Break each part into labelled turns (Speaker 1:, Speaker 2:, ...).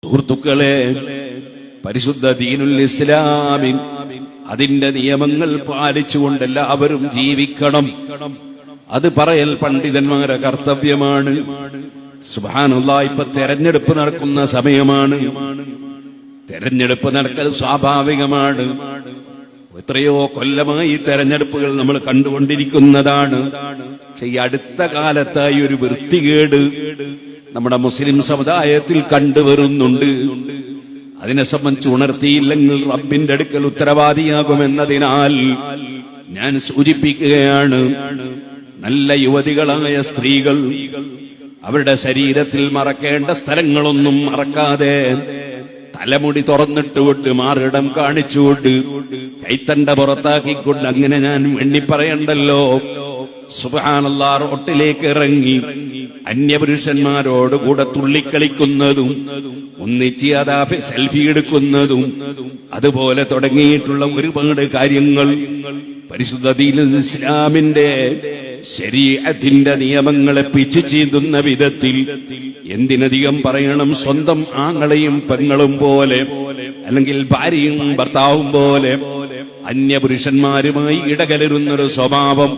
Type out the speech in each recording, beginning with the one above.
Speaker 1: സുഹൃത്തുക്കളെ, പരിശുദ്ധ ദീനുൽ ഇസ്ലാമിൻ അതിന്റെ നിയമങ്ങൾ പാലിച്ചുകൊണ്ട് എല്ലാവരും ജീവിക്കണം. അത് പറയൽ പണ്ഡിതന്മാരുടെ കർത്തവ്യമാണ്. സുബ്ഹാനല്ലാഹ്, ഇപ്പൊ തെരഞ്ഞെടുപ്പ് നടക്കുന്ന സമയമാണ്. തെരഞ്ഞെടുപ്പ് നടക്കൽ സ്വാഭാവികമാണ്. എത്രയോ കൊല്ലമായി തെരഞ്ഞെടുപ്പുകൾ നമ്മൾ കണ്ടുകൊണ്ടിരിക്കുന്നതാണ്. പക്ഷെ ഈ അടുത്ത കാലത്തായി ഒരു വൃത്തികേട് നമ്മുടെ മുസ്ലിം സമുദായത്തിൽ കണ്ടുവരുന്നുണ്ട്. അതിനെ സംബന്ധിച്ച് ഉണർത്തിയില്ലെങ്കിൽ റബ്ബിന്റെ അടുക്കൽ ഉത്തരവാദിയാകുമെന്നതിനാൽ ഞാൻ സൂചിപ്പിക്കുകയാണ്. നല്ല യുവതികളായ സ്ത്രീകൾ അവരുടെ ശരീരത്തിൽ മറക്കേണ്ട സ്ഥലങ്ങളൊന്നും മറക്കാതെ തലമുടി തുറന്നിട്ടുകൊണ്ട് മാറിടം കാണിച്ചുകൊണ്ട് കൈത്തണ്ട പുറത്താക്കിക്കൊണ്ട്, അങ്ങനെ ഞാൻ എണ്ണിപ്പറയണ്ടല്ലോ, സുബ്ഹാനല്ലാഹ്, റോട്ടിലേക്ക് ഇറങ്ങി അന്യപുരുഷന്മാരോട് കൂടെ തുള്ളിക്കളിക്കുന്നതും ഒന്നിച്ച് അതാ സെൽഫി എടുക്കുന്നതും അതുപോലെ തുടങ്ങിയിട്ടുള്ള ഒരുപാട് കാര്യങ്ങൾ പരിശുദ്ധ ദീനുൽ ഇസ്ലാമിന്റെ ശരീഅത്തിന്റെ നിയമങ്ങളെ പിച്ചു ചീന്തുന്ന വിധത്തിൽ, എന്തിനധികം പറയണം, സ്വന്തം ആങ്ങളെയും പെങ്ങളും പോലെ അല്ലെങ്കിൽ ഭാര്യയും ഭർത്താവും പോലെ അന്യപുരുഷന്മാരുമായി ഇടകലരുന്നൊരു സ്വഭാവം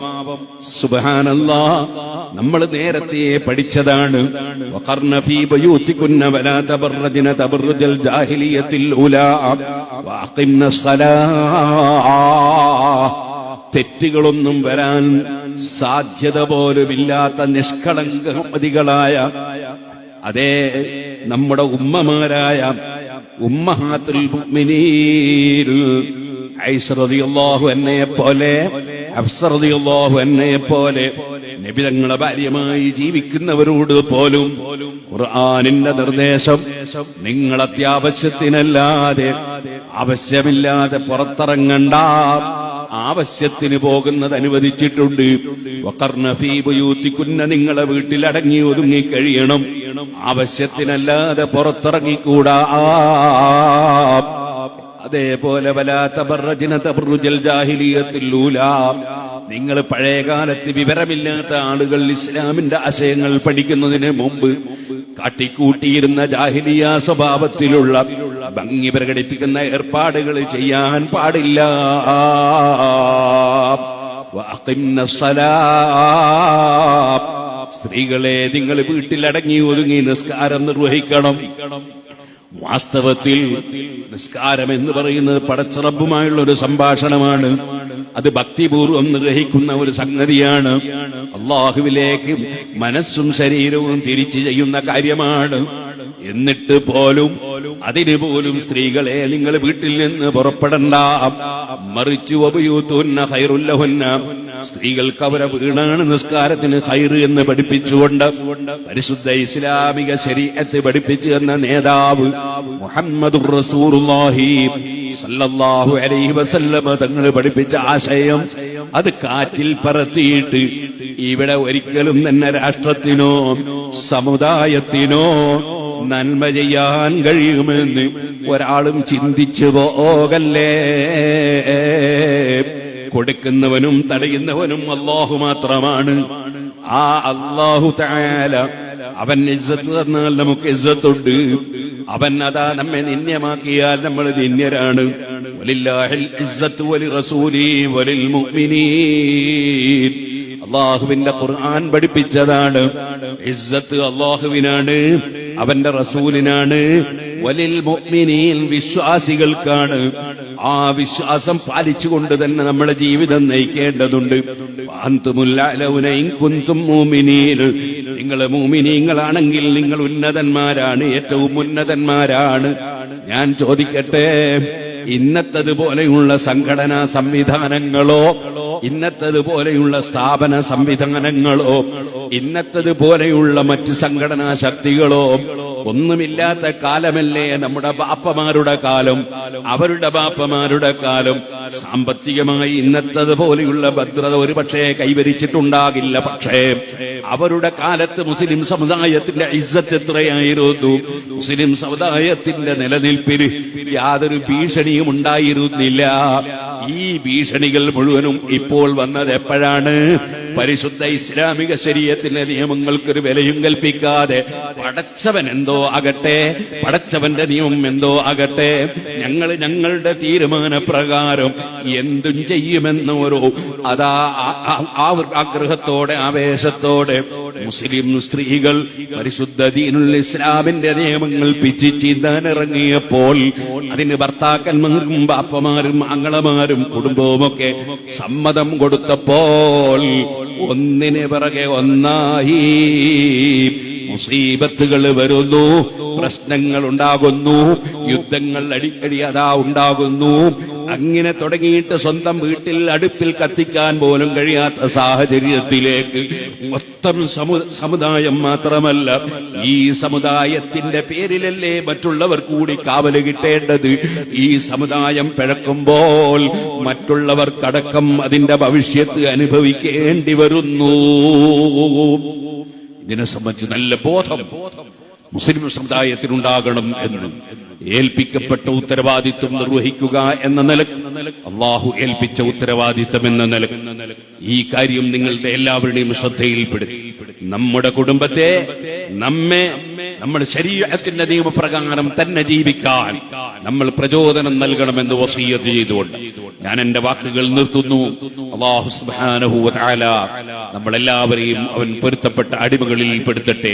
Speaker 1: സുബ്ഹാനല്ലാഹ് നമ്മൾ നേരത്തെ പഠിച്ചതാണ്. വഖർന ഫീ ബയൂതികുന്ന വലാ തബറജ്ന തബറുജൽ ജാഹിലിയത്തിൽ ഉലാ വഅഖിംന സ്വലാഹ്. തെറ്റുകളൊന്നും വരാൻ സാധ്യത പോലുമില്ലാത്ത നിഷ്കളങ്കമതികളായ അതേ നമ്മുടെ ഉമ്മമാരായ ഉമ്മഹാത്തുൽ മുഅ്മിനീൻ ഐഷ റളിയല്ലാഹു അൻഹയെ പോലെ, ഹഫ്സ റളിയല്ലാഹു അൻഹയെ പോലെ നബി തങ്ങളെ ഭാര്യമായി ജീവിക്കുന്നവരോട് പോലും ഖുർആനിന്റെ നിർദ്ദേശം, നിങ്ങൾ അത്യാവശ്യത്തിനല്ലാതെ ആവശ്യമില്ലാതെ പുറത്തിറങ്ങണ്ട, ആവശ്യത്തിന് പോകുന്നത് അനുവദിച്ചിട്ടുണ്ട്. വഖർന ഫീ ബയൂതികുന്ന, നിങ്ങളെ വീട്ടിൽ അടങ്ങി ഒതുങ്ങി കഴിയണം, ആവശ്യത്തിനല്ലാതെ പുറത്തിറങ്ങിക്കൂടാ. അതേപോലെ വലാ തബറജ്ന തബറുജൽ ജാഹിലിയത്തിൽ ഊലാ, നിങ്ങൾ പഴയകാലത്ത് വിവരമില്ലാത്ത ആളുകൾ ഇസ്ലാമിന്റെ ആശയങ്ങൾ പഠിക്കുന്നതിന് മുമ്പ് കാട്ടിക്കൂട്ടിയിരുന്ന ജാഹിലിയ സ്വഭാവത്തിലുള്ള ഭംഗി പ്രകടിപ്പിക്കുന്ന ഏർപ്പാടുകൾ ചെയ്യാൻ പാടില്ല. വഅഖിംന സ്വലാത്ത്, സ്ത്രീകളെ നിങ്ങൾ വീട്ടിലടങ്ങി ഒതുങ്ങി നിസ്കാരം നിർവഹിക്കണം. വാസ്തവത്തിൽ നിസ്കാരം എന്ന് പറയുന്നത് പടച്ച റബ്ബുമായുള്ള ഒരു സംഭാഷണമാണ്. അത് ഭക്തിപൂർവം നിർവഹിക്കുന്ന ഒരു സംഗതിയാണ്. അള്ളാഹുവിലേക്ക് മനസ്സും ശരീരവും തിരിച്ചു ചെയ്യുന്ന കാര്യമാണ്. എന്നിട്ട് പോലും അതിന് പോലും സ്ത്രീകളെ നിങ്ങൾ വീട്ടിൽ നിന്ന് പുറപ്പെടണ്ട, മറിച്ചു വബയൂതുന്ന ഖൈറുൽ ലഹുന്ന, സ്ത്രീകൾക്ക് അവരെ വീടാണ് നിസ്കാരത്തിന് ഖൈർ എന്ന് പഠിപ്പിച്ചുകൊണ്ട് പരിശുദ്ധ ഇസ്ലാമിക ശരീഅത്ത് പഠിപ്പിച്ചു എന്ന നേതാവ് മുഹമ്മദുർ റസൂലുള്ളാഹി സല്ലല്ലാഹു അലൈഹി വസല്ലം തങ്ങൾ പഠിപ്പിച്ച ആശയം അത് കാറ്റിൽ പറത്തിയിട്ട് ഇവിടെ ഒരിക്കലും തന്നെ രാഷ്ട്രത്തിനോ സമുദായത്തിനോ നന്മ ചെയ്യാൻ കഴിയുമെന്ന് ഒരാളും ചിന്തിച്ചു പോകല്ലേ. കൊടുക്കുന്നവനും തടയുന്നവനും അല്ലാഹു മാത്രമാണ്. ആ അല്ലാഹു തആല അവൻ ഇസ്സത്ത് തന്നാൽ നമുക്ക് ഇസ്സത്തുണ്ട്. അവൻ അതാ നമ്മെ നിന്ദ്യമാക്കിയാൽ നമ്മൾ നിന്ദ്യരാണ്. വലില്ലാഹിൽ ഇസ്സത്തു വലിറസൂലി വലിൽ മുഅ്മിനീൻ. അല്ലാഹുവിന്റെ ഖുർആൻ പഠിപ്പിച്ചതാണ്. ഇസ്സത്ത് അല്ലാഹുവിനാണ്, അവന്റെ റസൂലിനാണ്, വലിൽ മുഅ്മിനീൻ വിശ്വാസികൾക്കാണ്. ആ വിശ്വാസം പാലിച്ചുകൊണ്ട് തന്നെ നമ്മുടെ ജീവിതം നയിക്കേണ്ടതുണ്ട്. അൻതുമുൽ അലൗന ഇൻ കുൻതും മുഅ്മിനീൻ, നിങ്ങൾ മുഅ്മിനീങ്ങളാണെങ്കിൽ നിങ്ങൾ ഉന്നതന്മാരാണ്, ഏറ്റവും ഉന്നതന്മാരാണ്. ഞാൻ ചോദിക്കട്ടെ, ഇന്നത്തതുപോലെയുള്ള സംഘടനാ സംവിധാനങ്ങളോ ഇന്നത്തതുപോലെയുള്ള സ്ഥാപന സംവിധാനങ്ങളോ ഇന്നത്തതുപോലെയുള്ള മറ്റ് സംഘടനാ ശക്തികളോ ഒന്നുമില്ലാത്ത കാലമല്ലേ നമ്മുടെ ബാപ്പമാരുടെ കാലം, അവരുടെ ബാപ്പമാരുടെ കാലം. സാമ്പത്തികമായി ഇന്നത്തതുപോലെയുള്ള ഭദ്രത ഒരു പക്ഷേ കൈവരിച്ചിട്ടുണ്ടാകില്ല. പക്ഷേ അവരുടെ കാലത്ത് മുസ്ലിം സമുദായത്തിന്റെ ഇസ്സത്ത് എത്രയായിരുന്നു? മുസ്ലിം സമുദായത്തിന്റെ നിലനിൽപ്പിന് യാതൊരു ഭീഷണിയും ഉണ്ടായിരുന്നില്ല. ഈ ഭീഷണികൾ മുഴുവനും ഇപ്പോൾ വന്നത് എപ്പോഴാണ്? പരിശുദ്ധ ഇസ്ലാമിക ശരീഅത്തിന്റെ നിയമങ്ങൾക്കൊരു വിലയും കൽപ്പിക്കാതെ പടച്ചവൻ എന്തോ ആകട്ടെ, പടച്ചവന്റെ നിയമം എന്തോ ആകട്ടെ, ഞങ്ങളുടെ തീരുമാനപ്രകാരം എന്തും ചെയ്യുമെന്ന് ഒരു ആഗ്രഹത്തോടെ ആവേശത്തോടെ മുസ്ലിം സ്ത്രീകൾ പരിശുദ്ധ ദീനുൽ ഇസ്ലാമിന്റെ നിയമങ്ങൾ പിച്ചി ചീന്താനിറങ്ങിയപ്പോൾ അതിന് ഭർത്താക്കന്മാരും ബാപ്പമാരും ആങ്ങളമാരും കുടുംബവുമൊക്കെ സമ്മതം കൊടുത്തപ്പോൾ ഒന്നിന് പിറകെ ഒന്നായി മുസീബത്തുകൾ വരുന്നു, പ്രശ്നങ്ങൾ ഉണ്ടാകുന്നു, യുദ്ധങ്ങൾ അടിക്കടി ഉണ്ടാകുന്നു. അങ്ങനെ തുടങ്ങിയിട്ട് സ്വന്തം വീട്ടിൽ അടുപ്പിൽ കത്തിക്കാൻ പോലും കഴിയാത്ത സാഹചര്യത്തിലേക്ക് മൊത്തം സമുദായം മാത്രമല്ല, ഈ സമുദായത്തിന്റെ പേരിലല്ലേ മറ്റുള്ളവർ കൂടി കാവല് കിട്ടേണ്ടത്. ഈ സമുദായം പിഴക്കുമ്പോൾ മറ്റുള്ളവർക്കടക്കം അതിന്റെ ഭവിഷ്യത്ത് അനുഭവിക്കേണ്ടി വരുന്നു. ഇതിനെ സംബന്ധിച്ച് നല്ല ബോധം മുസ്ലിം സമുദായത്തിനുണ്ടാകണം എന്ന് ഏൽപ്പിക്കപ്പെട്ട ഉത്തരവാദിത്വം നിർവഹിക്കുക എന്ന നിലക്ക്, അള്ളാഹു ഏൽപ്പിച്ച ഉത്തരവാദിത്വം എന്ന നിലക്ക് ഈ കാര്യം നിങ്ങളുടെ എല്ലാവരുടെയും ശ്രദ്ധയിൽപ്പെടുത്തി നമ്മുടെ കുടുംബത്തെ നമ്മൾ ശരീഅത്തിന്റെ നിയമപ്രകാരം തന്നെ ജീവിക്കാൻ നമ്മൾ പ്രചോദനം നൽകണമെന്ന് വസിയ്യത്ത് ചെയ്തുകൊണ്ട് ഞാൻ എന്റെ വാക്കുകൾ നിർത്തുന്നു. അല്ലാഹു സുബ്ഹാനഹു വ തആല നമ്മളെല്ലാവരെയും അവൻ പൊരുത്തപ്പെട്ട അടിമകളിൽ പെടുത്തട്ടെ.